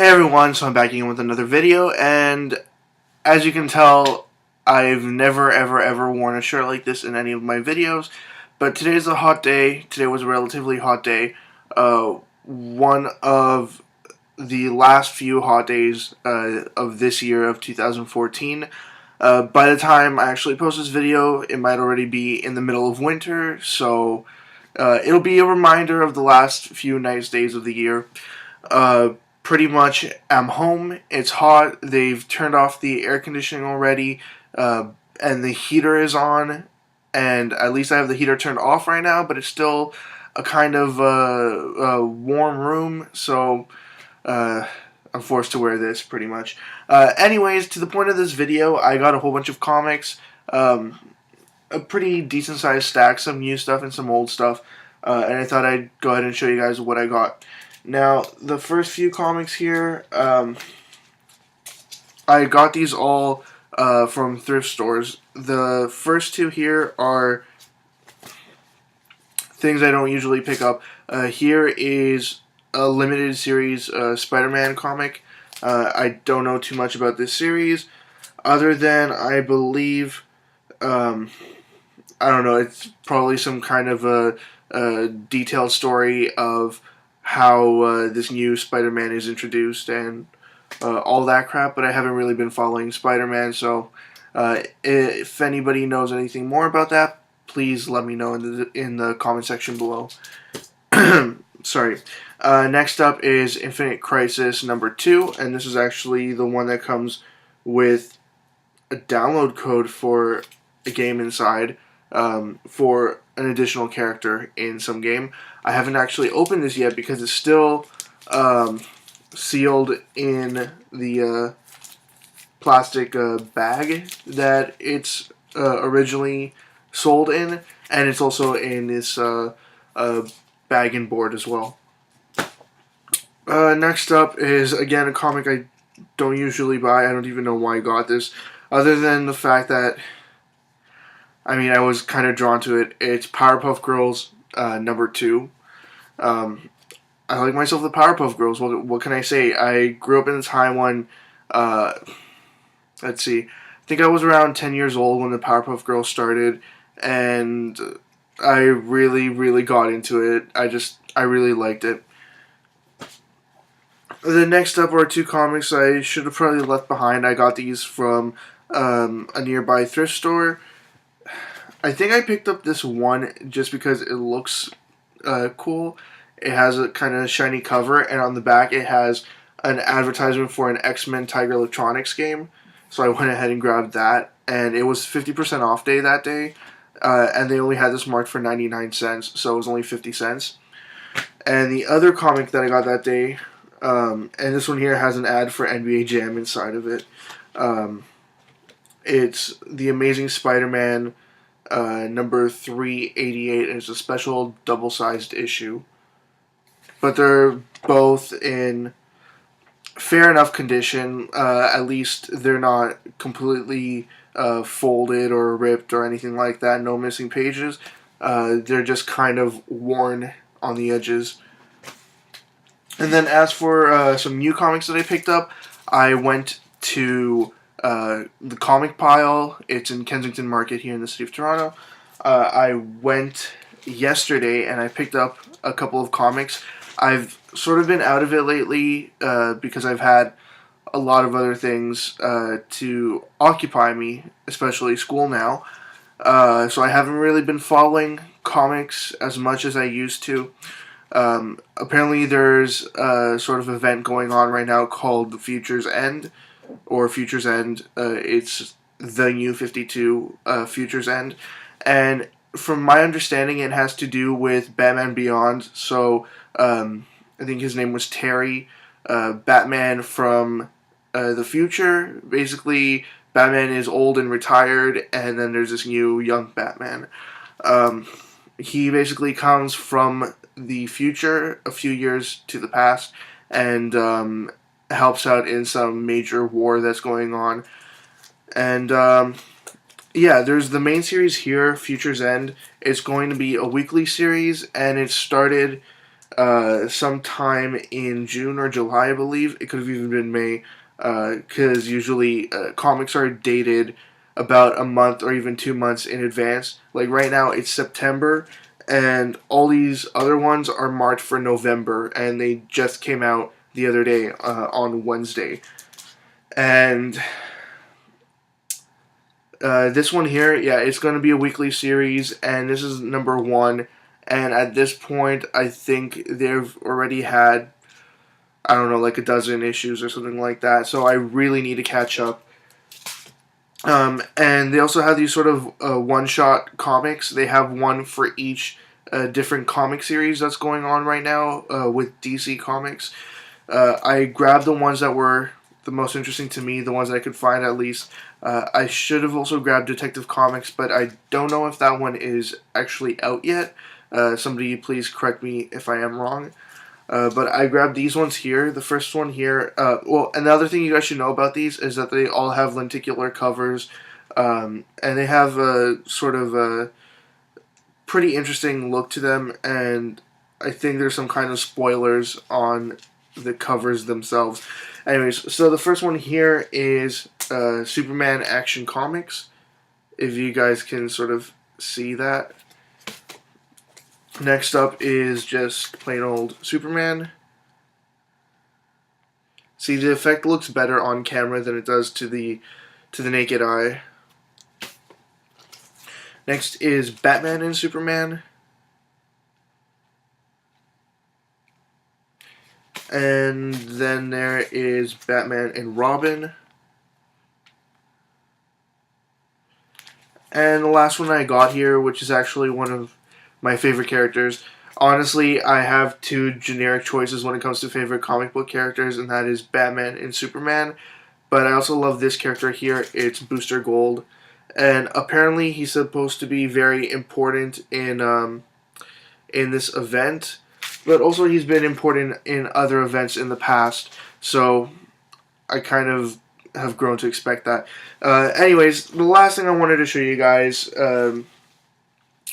Hey everyone, so I'm back again with another video, and as you can tell, I've never ever worn a shirt like this in any of my videos, but today's a hot day. Today was a relatively hot day. One of the last few hot days of this year of 2014. By the time I actually post this video, it might already be in the middle of winter, so it'll be a reminder of the last few nice days of the year. Pretty much I'm home, it's hot, they've turned off the air conditioning already, and the heater is on, and at least I have the heater turned off right now, but it's still a kind of warm room, so I'm forced to wear this pretty much. Anyways, to the point of this video, I got a whole bunch of comics, a pretty decent sized stack, some new stuff and some old stuff, and I thought I'd go ahead and show you guys what I got. Now, the first few comics here, I got these all from thrift stores. The first two here are things I don't usually pick up. Here is a limited series SpiderMan comic. I don't know too much about this series, other than I believe, I don't know, it's probably some kind of a detailed story of how this new Spider-Man is introduced and all that crap, but I haven't really been following Spider-Man, so if anybody knows anything more about that, please let me know in the comment section below. Sorry. Next up is Infinite Crisis number 2, and this is actually the one that comes with a download code for a game inside, for an additional character in some game. I haven't actually opened this yet because it's still sealed in the plastic bag that it's originally sold in, and it's also in this bag and board as well. Next up is, again, a comic I don't usually buy. I don't even know why I got this, other than the fact that, I mean, I was kind of drawn to it. It's Powerpuff Girls number 2. I like myself the Powerpuff Girls. What can I say? I grew up in a time when, let's see, I think I was around 10 years old when the Powerpuff Girls started, and I really got into it. I really liked it. The next up are two comics I should have probably left behind. I got these from a nearby thrift store. I think I picked up this one just because it looks cool. It has a kind of shiny cover, and on the back it has an advertisement for an X-Men Tiger Electronics game. So I went ahead and grabbed that, and it was 50% off day that day, and they only had this marked for 99 cents, so it was only 50 cents. And the other comic that I got that day, and this one here has an ad for NBA Jam inside of it. It's The Amazing Spider-Man number 388, and it's a special double-sized issue. But they're both in fair enough condition. At least they're not completely folded or ripped or anything like that. No missing pages. They're just kind of worn on the edges. And then as for some new comics that I picked up, I went to the comic pile. It's in Kensington Market here in the city of Toronto. I went yesterday and I picked up a couple of comics. I've sort of been out of it lately because I've had a lot of other things to occupy me, especially school now. So I haven't really been following comics as much as I used to. Apparently there's a sort of event going on right now called The Future's End, or Future's End. It's the New 52 Future's End, and from my understanding it has to do with Batman Beyond. So I think his name was Terry, Batman from the future. Basically Batman is old and retired, and then there's this new young Batman. He basically comes from the future a few years to the past and helps out in some major war that's going on. And yeah, there's the main series here, Future's End. It's going to be a weekly series, and it started sometime in June or July, I believe. It could have even been May, because usually comics are dated about a month or even 2 months in advance. Like right now, it's September, and all these other ones are marked for November, and they just came out the other day on Wednesday. And this one here, yeah, it's going to be a weekly series, and this is number 1. And at this point, I think they've already had, I don't know, like a dozen issues or something like that. So I really need to catch up. And they also have these sort of one-shot comics. They have one for each different comic series that's going on right now with DC Comics. I grabbed the ones that were the most interesting to me, the ones that I could find at least. I should have also grabbed Detective Comics, but I don't know if that one is actually out yet. Somebody please correct me if I am wrong. But I grabbed these ones here. The first one here. Well, another thing you guys should know about these is that they all have lenticular covers. And they have a sort of a pretty interesting look to them. And I think there's some kind of spoilers on the covers themselves. Anyways, so the first one here is Superman Action Comics. If you guys can sort of see that. Next up is just plain old Superman. See, the effect looks better on camera than it does to the naked eye. Next is Batman and Superman. And then there is Batman and Robin. And the last one I got here, which is actually one of my favorite characters. Honestly, I have 2 generic choices when it comes to favorite comic book characters, and that is Batman and Superman. But I also love this character here. It's Booster Gold. And apparently he's supposed to be very important in this event. But also he's been important in other events in the past. So I kind of have grown to expect that. Anyways, the last thing I wanted to show you guys,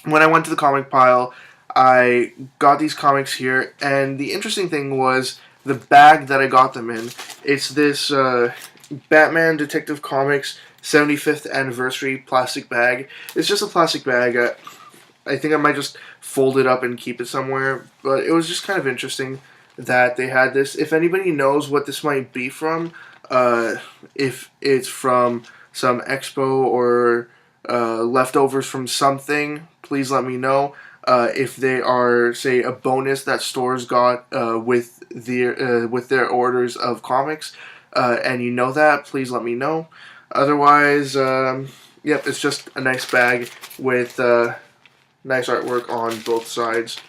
when I went to the comic pile, I got these comics here, and the interesting thing was the bag that I got them in. It's this Batman Detective Comics 75th Anniversary plastic bag. It's just a plastic bag. I think I might just fold it up and keep it somewhere, but it was just kind of interesting that they had this. If anybody knows what this might be from, if it's from some expo or leftovers from something, please let me know. If they are, say, a bonus that stores got with their orders of comics, and you know that, please let me know. Otherwise, yep, it's just a nice bag with nice artwork on both sides.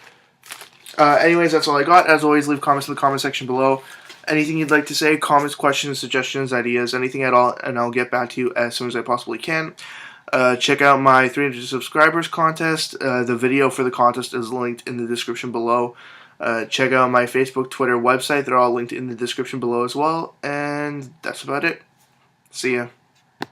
Anyways, that's all I got. As always, leave comments in the comment section below. Anything you'd like to say, comments, questions, suggestions, ideas, anything at all, and I'll get back to you as soon as I possibly can. Check out my 300 subscribers contest. The video for the contest is linked in the description below. Check out my Facebook, Twitter, website. They're all linked in the description below as well. And that's about it. See ya.